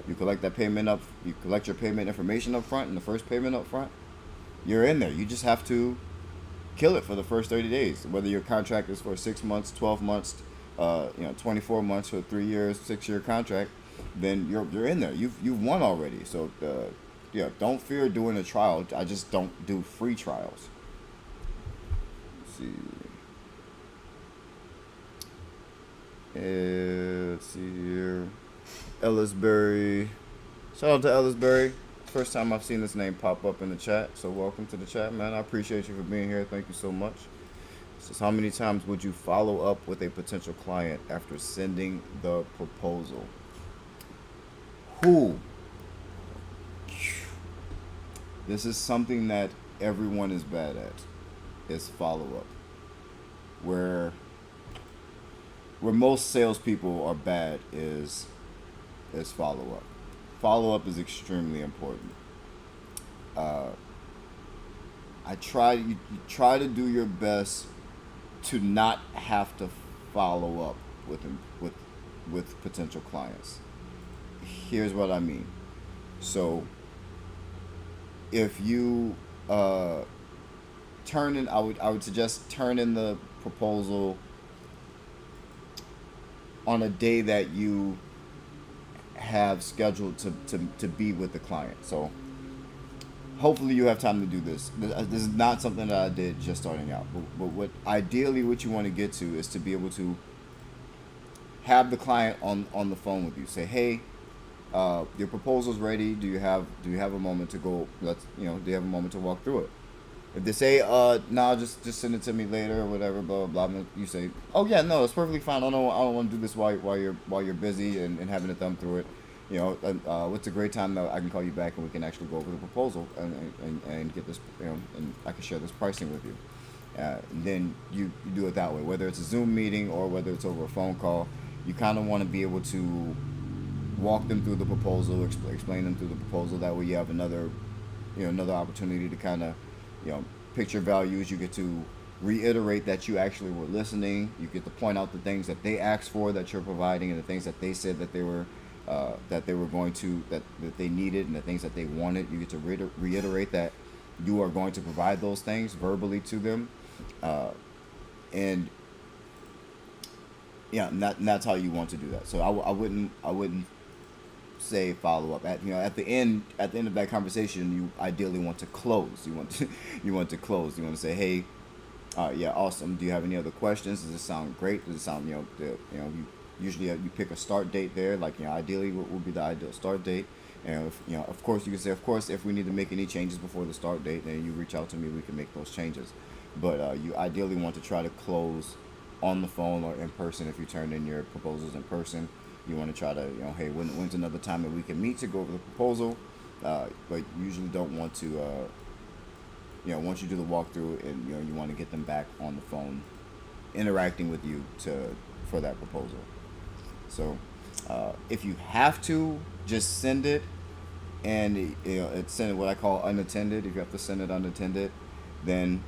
You collect that payment up. You collect your payment information up front and the first payment up front. You're in there. You just have to kill it for the first 30 days. Whether your contract is for 6 months, 12 months, 24 months, or 3 years, 6-year contract, then you're in there. You've won already. So don't fear doing a trial. I just don't do free trials. Let's see. Let's see here. Ellisberry. Shout out to Ellisberry. First time I've seen this name pop up in the chat. So welcome to the chat, man. I appreciate you for being here. Thank you so much. It says, how many times would you follow up with a potential client after sending the proposal? This is something that everyone is bad at, is follow-up. Where most salespeople are bad is follow-up. Follow-up is extremely important. You try to do your best to not have to follow up with potential clients. Here's what I mean. So if you I would suggest turn in the proposal on a day that you have scheduled to be with the client. So hopefully you have time to do this. This is not something that I did just starting out, but what ideally what you want to get to is to be able to have the client on the phone with you. Say, hey, your proposal's ready. Do you have a moment to go? Do you have a moment to walk through it? If they say, no, just send it to me later or whatever, blah blah blah, you say, oh yeah, no, it's perfectly fine. I don't want to do this while you're busy and having to thumb through it. What's a great time that I can call you back and we can actually go over the proposal and get this, and I can share this pricing with you. And then you do it that way, whether it's a Zoom meeting or whether it's over a phone call. You kind of want to be able to walk them through the proposal, explain them through the proposal. That way you have another opportunity to kind of, picture values. You get to reiterate that you actually were listening. You get to point out the things that they asked for that you're providing, and the things that they said that they were going to, that they needed, and the things that they wanted. You get to reiterate that you are going to provide those things verbally to them, and that's how you want to do that. So I wouldn't say follow up at the end of that conversation. You ideally want to close. You want to close. You want to say, hey, yeah, awesome. Do you have any other questions? Does it sound great? Does it sound usually you pick a start date there, like, ideally what would be the ideal start date. And of course you can say, of course, if we need to make any changes before the start date, then you reach out to me, we can make those changes. But you ideally want to try to close on the phone or in person. If you turn in your proposals in person, you want to try to, hey, when's another time that we can meet to go over the proposal. But you usually don't want to, once you do the walkthrough, and you want to get them back on the phone interacting with you for that proposal. So if you have to, just send it, and it's send what I call unattended. If you have to send it unattended, then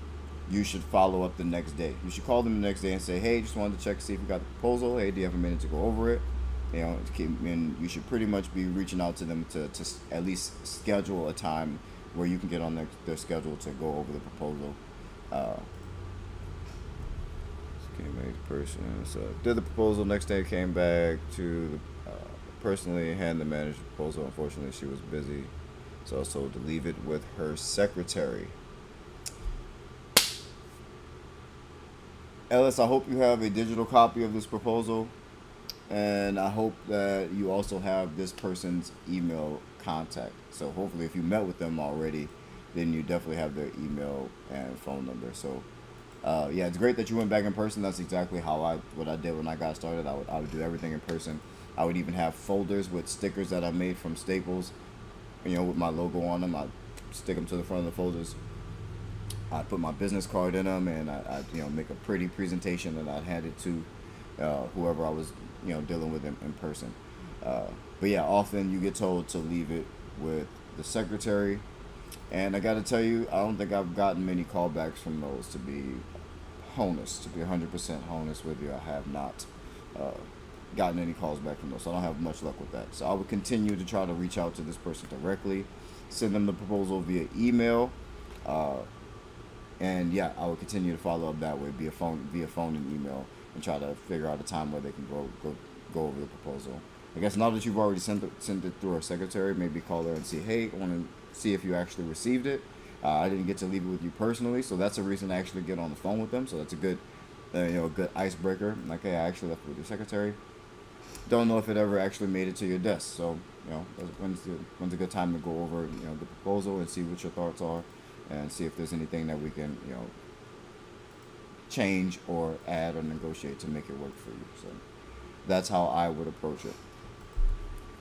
you should follow up the next day. You should call them the next day and say, hey, just wanted to check to see if you got the proposal. Hey, do you have a minute to go over it? And you should pretty much be reaching out to them to at least schedule a time where you can get on their schedule to go over the proposal. Came back to person. So did the proposal. Next day came back to personally hand the manager the proposal. Unfortunately, she was busy, so I was told to leave it with her secretary. Ellis, I hope you have a digital copy of this proposal, and I hope that you also have this person's email contact. So hopefully, if you met with them already, then you definitely have their email and phone number. So yeah, it's great that you went back in person. That's exactly what I did when I got started. I would do everything in person. I would even have folders with stickers that I made from Staples, with my logo on them. I'd stick them to the front of the folders. I'd put my business card in them, and I'd make a pretty presentation, and I'd hand it to whoever I was dealing with in person. But yeah, often you get told to leave it with the secretary. And I got to tell you, I don't think I've gotten many callbacks from those, to be honest. To be 100% honest with you, I have not gotten any calls back from those. So I don't have much luck with that. So I would continue to try to reach out to this person directly, send them the proposal via email, and yeah, I would continue to follow up that way via phone and email, and try to figure out a time where they can go over the proposal. I guess now that you've already sent it through our secretary, maybe call her and see, hey, I want to see if you actually received it. I didn't get to leave it with you personally, so that's a reason to actually get on the phone with them. So that's a good, a good icebreaker. Like, hey, I actually left it with your secretary. Don't know if it ever actually made it to your desk. So, when's a good time to go over, the proposal and see what your thoughts are, and see if there's anything that we can, change or add or negotiate to make it work for you. So that's how I would approach it.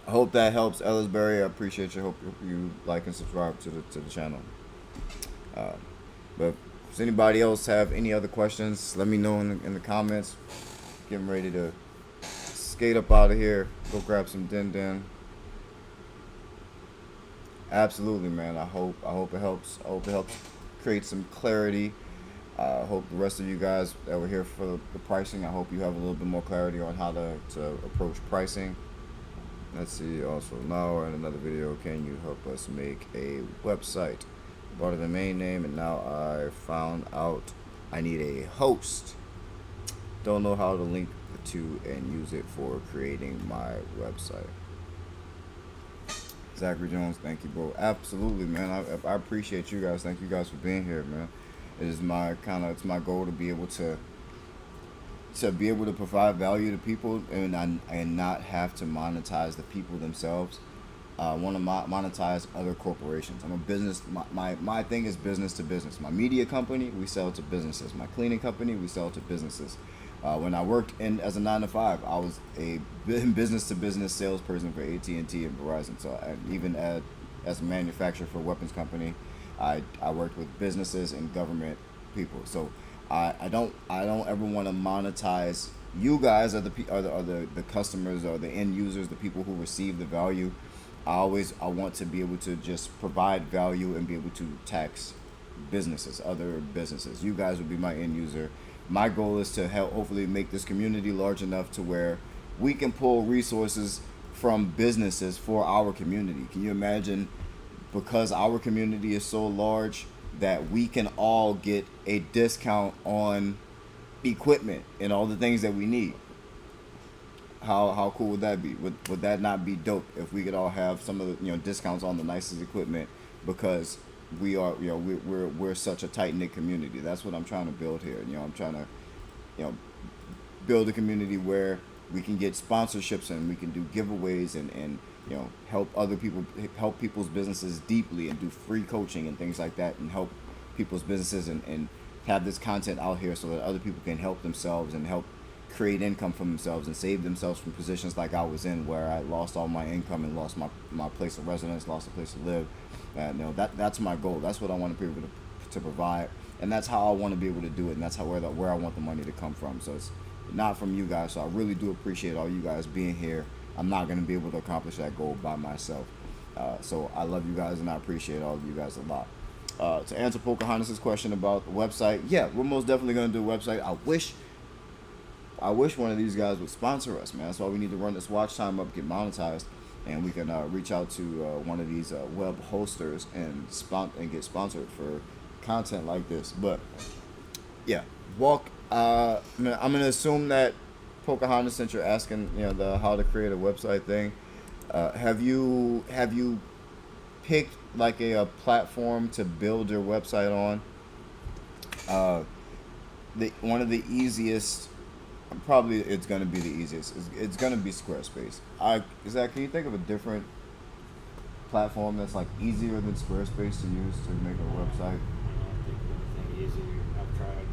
I hope that helps, Ellisberry. I appreciate you. Hope you like and subscribe to the channel. But does anybody else have any other questions? Let me know in the comments. Getting ready to skate up out of here. Go grab some din. Absolutely, man. I hope it helps. I hope it helps create some clarity. I hope the rest of you guys that were here for the pricing, I hope you have a little bit more clarity on how to approach pricing. Let's see. Also, now we're in another video. Can you help us make a website? Bought a domain name, and now I found out I need a host. don't know how to link to and use it for creating my website. Zachary Jones, thank you, bro. Absolutely, man. I appreciate you guys. Thank you guys for being here, man. It is my it's my goal to be able to provide value to people and not have to monetize the people themselves. I want to monetize other corporations. I'm a business. My thing is business to business. My media company, we sell to businesses. My cleaning company, we sell to businesses. When I worked in as a 9 to 5, I was a business to business salesperson for AT&T and Verizon. So even as a manufacturer for a weapons company, I worked with businesses and government people. So I don't ever want to monetize you guys are the customers or the end users, the people who receive the value. I want to be able to just provide value and be able to tax businesses, other businesses. You guys would be my end user. My goal is to help hopefully make this community large enough to where we can pull resources from businesses for our community. Can you imagine, because our community is so large, that we can all get a discount on equipment and all the things that we need? How cool would that be? Would that not be dope if we could all have some of the discounts on the nicest equipment because we are we're such a tight knit community. That's what I'm trying to build here. I'm trying to build a community where we can get sponsorships and we can do giveaways and help other people, help people's businesses deeply and do free coaching and things like that and help people's businesses and have this content out here so that other people can help themselves and help create income for themselves and save themselves from positions like I was in, where I lost all my income and lost my place of residence, lost a place to live. That's my goal. That's what I want to be able to provide, and that's how I want to be able to do it, and that's where I want the money to come from. So it's not from you guys. So I really do appreciate all you guys being here. I'm not going to be able to accomplish that goal by myself. So I love you guys, and I appreciate all of you guys a lot. To answer Pocahontas' question about the website, yeah, we're most definitely going to do a website. I wish one of these guys would sponsor us, man. That's why we need to run this watch time up, get monetized, and we can reach out to one of these web hosters and get sponsored for content like this. But yeah, I'm gonna assume that Pocahontas, since you're asking, the how to create a website thing, have you picked like a platform to build your website on? One of the easiest. Probably it's going to be the easiest. It's going to be Squarespace. Zach, can you think of a different platform that's like easier than Squarespace to use to make a website? I don't think of anything easier. I've tried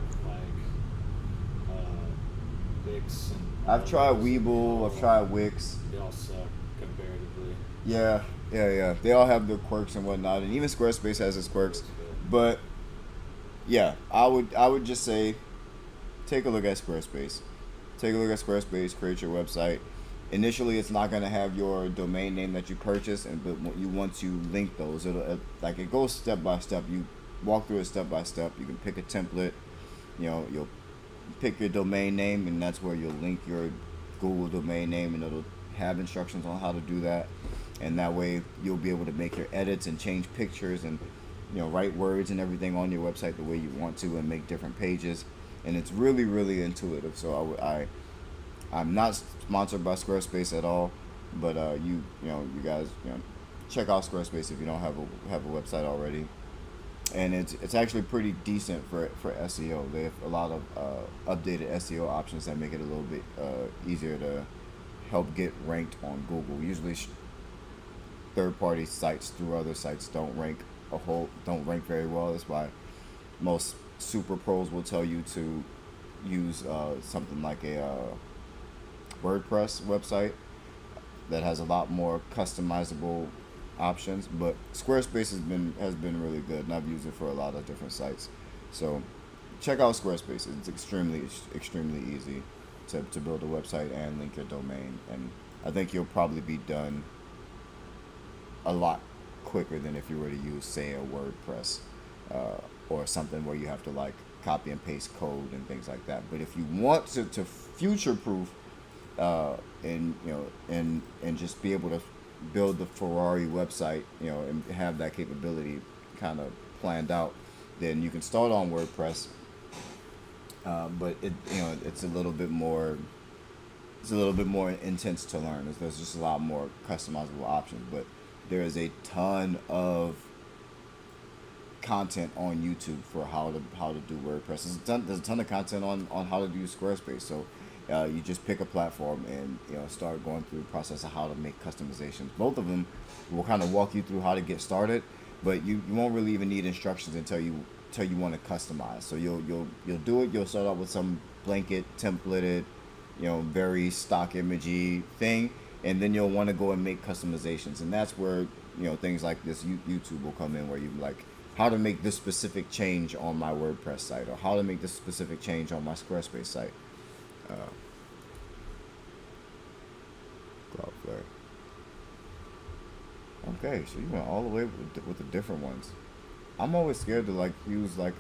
Wix and I've tried Webull. I've tried Wix. They all suck comparatively. Yeah. They all have their quirks and whatnot, and even Squarespace has its quirks. But yeah, I would just say, take a look at Squarespace. Take a look at Squarespace, create your website. Initially, it's not going to have your domain name that you purchased, but once you link those, it goes step by step. You walk through it step by step. You can pick a template. You'll pick your domain name, and that's where you'll link your Google domain name, and it'll have instructions on how to do that. And that way, you'll be able to make your edits and change pictures and write words and everything on your website the way you want to, and make different pages. And it's really, really intuitive. So I'm not sponsored by Squarespace at all, but you guys check out Squarespace if you don't have a website already. And it's actually pretty decent for SEO. They have a lot of updated SEO options that make it a little bit easier to help get ranked on Google. Usually, third-party sites through other sites don't rank very well. That's why most super pros will tell you to use something like a WordPress website that has a lot more customizable options. But Squarespace has been really good, and I've used it for a lot of different sites. So check out Squarespace. It's extremely easy to build a website and link your domain, and I think you'll probably be done a lot quicker than if you were to use, say, a WordPress or something where you have to like copy and paste code and things like that. But if you want to future proof and just be able to build the Ferrari website, and have that capability kind of planned out, then you can start on WordPress but it's a little bit more. It's a little bit more intense to learn. There's just a lot more customizable options, but there is a ton of content on YouTube for how to do WordPress. There's a ton of content on how to do Squarespace. So you just pick a platform and start going through the process of how to make customizations. Both of them will kind of walk you through how to get started, but you won't really even need instructions until you want to customize. So you'll do it. You'll start out with some blanket templated, very stock imagey thing, and then you'll want to go and make customizations, and that's where things like this YouTube will come in, where you like how to make this specific change on my WordPress site, or how to make this specific change on my Squarespace site. Cloudflare. Okay, so you went all the way with the different ones. I'm always scared to like use like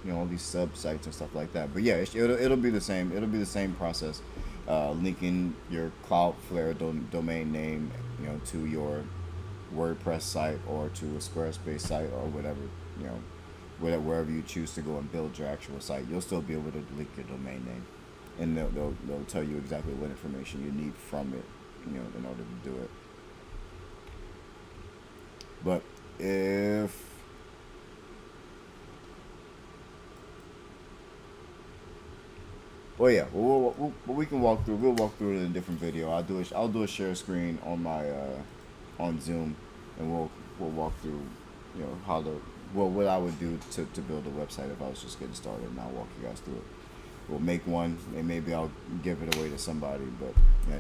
all these sub sites and stuff like that. But yeah, it'll be the same. It'll be the same process. Linking your Cloudflare domain name, to your WordPress site or to a Squarespace site or whatever, wherever you choose to go and build your actual site. You'll still be able to link your domain name, and they'll tell you exactly what information you need from it, in order to do it. But if well, yeah, we can walk through. We'll walk through it in a different video. I'll do a share screen on my on Zoom, and we'll walk through, what I would do to build a website if I was just getting started, and I'll walk you guys through it. We'll make one, and maybe I'll give it away to somebody, but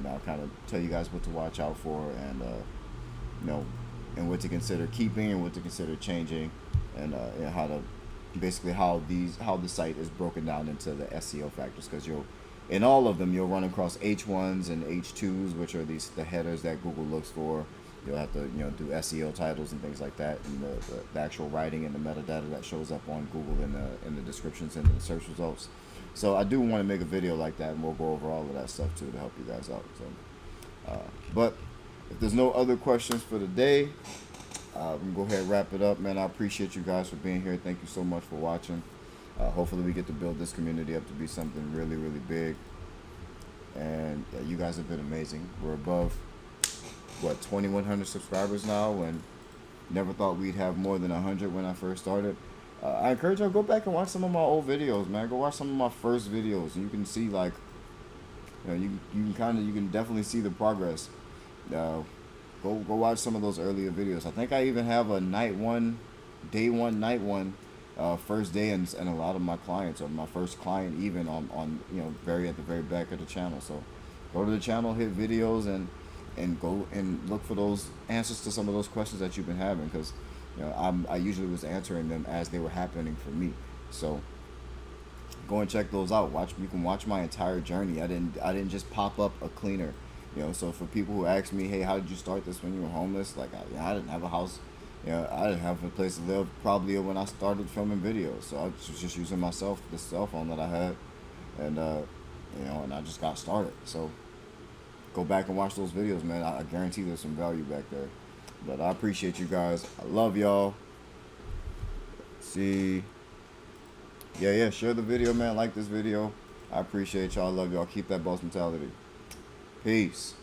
I'll kind of tell you guys what to watch out for, and and what to consider keeping and what to consider changing, and how to basically how the site is broken down into the SEO factors, because in all of them you'll run across H1s and H2s, which are the headers that Google looks for. You'll have to do SEO titles and things like that, and the actual writing and the metadata that shows up on Google in the descriptions and the search results. So I do want to make a video like that, and we'll go over all of that stuff too to help you guys out. So, but if there's no other questions for the day, we can go ahead and wrap it up, man. I appreciate you guys for being here. Thank you so much for watching. Hopefully we get to build this community up to be something really, really big. And you guys have been amazing. We're above 2,100 subscribers now, and never thought we'd have more than 100 when I first started. I encourage y'all, go back and watch some of my old videos, man. Go watch some of my first videos, and you can see like you can definitely see the progress. Go watch some of those earlier videos. I think I even have a day one, night one, first day, and a lot of my clients, or my first client even on at the very back of the channel. So go to the channel, hit videos, and go and look for those answers to some of those questions that you've been having, because I usually was answering them as they were happening for me. So go and check those out. You can watch my entire journey. I didn't just pop up a cleaner. So for people who ask me, hey, how did you start this when you were homeless? Like, I didn't have a house. I didn't have a place to live probably when I started filming videos. So I was just using the cell phone that I had, and and I just got started. So go back and watch those videos, man. I guarantee there's some value back there. But I appreciate you guys. I love y'all. See. Yeah, share the video, man. Like this video. I appreciate y'all. I love y'all. Keep that boss mentality. Peace.